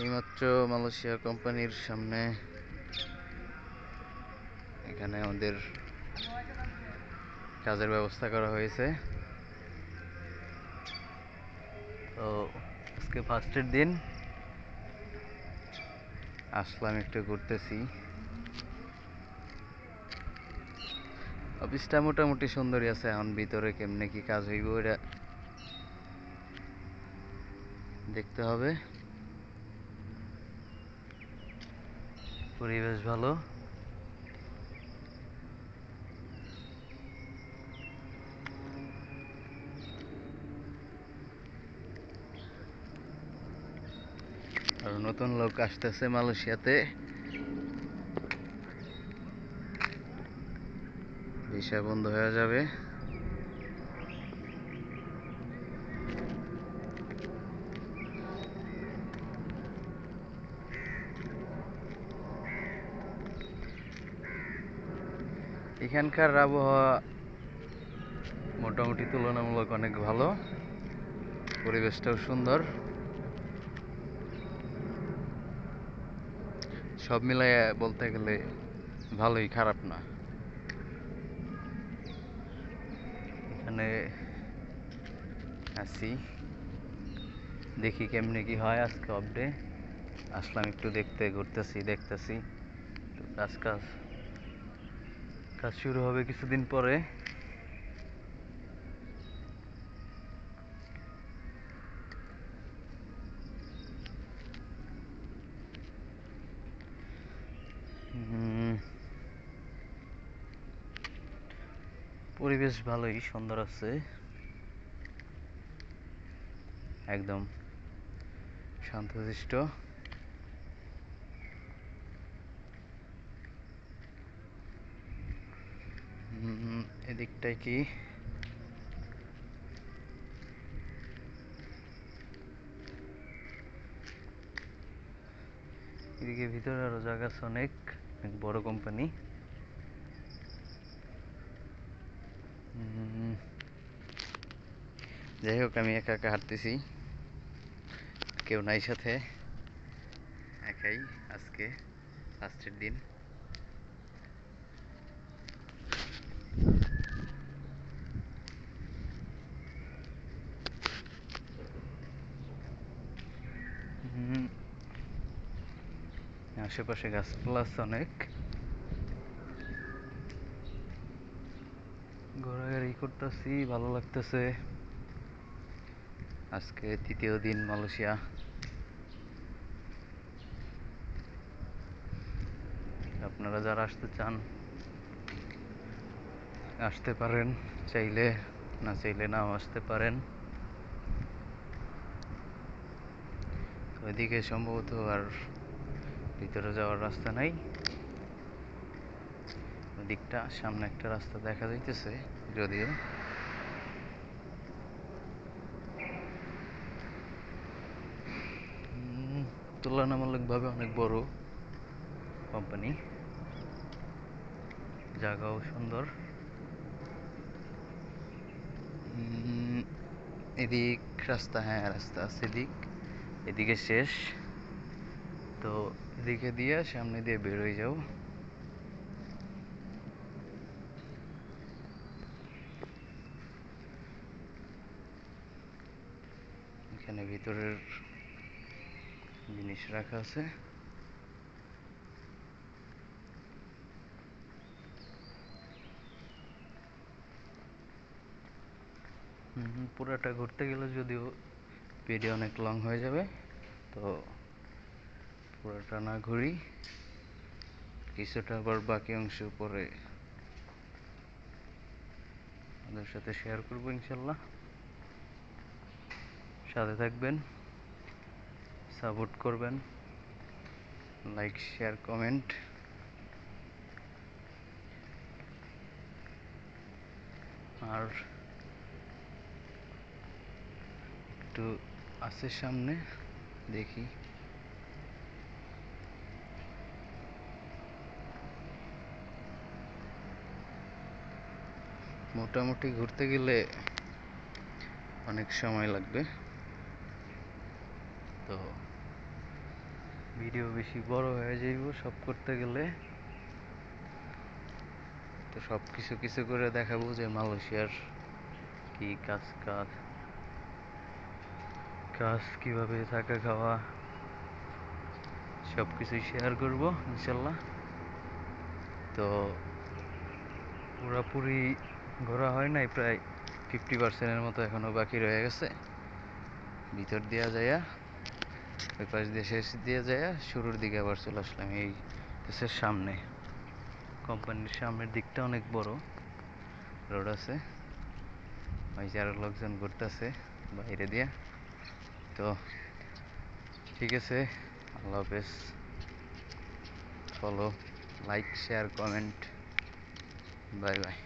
এইমাত্র মালয়েশিয়া কোম্পানির সামনে এখানে আমাদের কাজের ব্যবস্থা করা হয়েছে। তো আজকে ফার্স্টের দিন আসলাম, একটু ঘুরতেছি। অফিসটা মোটামুটি সুন্দরই আছে, এখন ভিতরে কেমনে কি কাজ হইব এটা দেখতে হবে। পরিবেশ ভালো। আর নতুন লোক আসতেছে মালয়েশিয়াতে, ভিসা বন্ধ হয়ে যাবে। এখানকার আবহাওয়া মোটামুটি তুলনামূলক অনেক ভালো, পরিবেশটাও সুন্দর। সব মিলাইয়া বলতে গেলে ভালোই, খারাপ না। এখানে আছি, দেখি কেমনে কি হয়। আজকে অফ ডে, আসলাম একটু দেখতে, দেখতেছি কাজ শুরু হবে কিছুদিন পরে। পরিবেশ ভালোই, সুন্দর আছে, একদম শান্তশিষ্ট। এদিকটায় কি এদিকে ভিতরে আরো জায়গা আছে, অনেক বড় কোম্পানি। যাই হোক, আমি একা একা হাঁটতেছি, কেউ নাই সাথে, একাই আজকে ফার্স্টের দিন। আশেপাশে গাছপালা আছে অনেক, ঘোরাঘুরি করতেছি, ভালো লাগতেছে। আজকে তৃতীয় দিন মালয়েশিয়া। আপনারা যারা আসতে চান আসতে পারেন, চাইলে, না চাইলে নাও আসতে পারেন। ওইদিকে সম্ভবত আর ভিতরে যাওয়ার রাস্তা নাই, ওইদিকটা সামনে একটা রাস্তা দেখা যাইতেছে যদিও। তুলনামূলকভাবে অনেক বড় কোম্পানি, জায়গাও সুন্দর। এদিক রাস্তা, হ্যাঁ রাস্তা আছে এদিক, এদিকে শেষ। তো এদিকে দিয়ে সামনে দিয়ে বের হয়ে যাও। এখানে ভিতরের জিনিস রাখা আছে। পুরাটা ঘুরতে গেলে যদিও ভিডিও অনেক লং হয়ে যাবে, তো পুরাটা না ঘুরি, কিছুটা আবার বাকি অংশ পরে আপনাদের সাথে শেয়ার করবো ইনশাল্লাহ। সাথে থাকবেন, সাপোর্ট করবেন, লাইক শেয়ার কমেন্ট। আর একটু আছে সামনে, দেখি। মোটামুটি ঘুরতে গেলে অনেক সময় লাগবে, তো ভিডিও বেশি বড় হয়ে যাইব সব করতে গেলে। তো সব কিছু কিছু করে দেখাবো যে মালয়েশিয়ার কি কাজ কাজ কাজ কিভাবে থাকা খাওয়া সব কিছুই শেয়ার করব ইনশাল্লাহ। তো পুরোপুরি ঘোরা হয় নাই, প্রায় 50%-এর মতো এখনো বাকি রয়ে গেছে। ভিতর দিয়া যাইয়া ওই পাশ দিয়ে শেষ দিয়ে যাইয়া শুরুর দিকে আবার চলে আসলাম এই দেশের সামনে। কোম্পানির সামনের দিকটা অনেক বড় রোড আছে, ওই যে আরো লোকজন ঘুরতেছে বাইরে দিয়া। তো ঠিক আছে, আল্লাহ হাফেজ। Follow, like, share, comment, bye bye.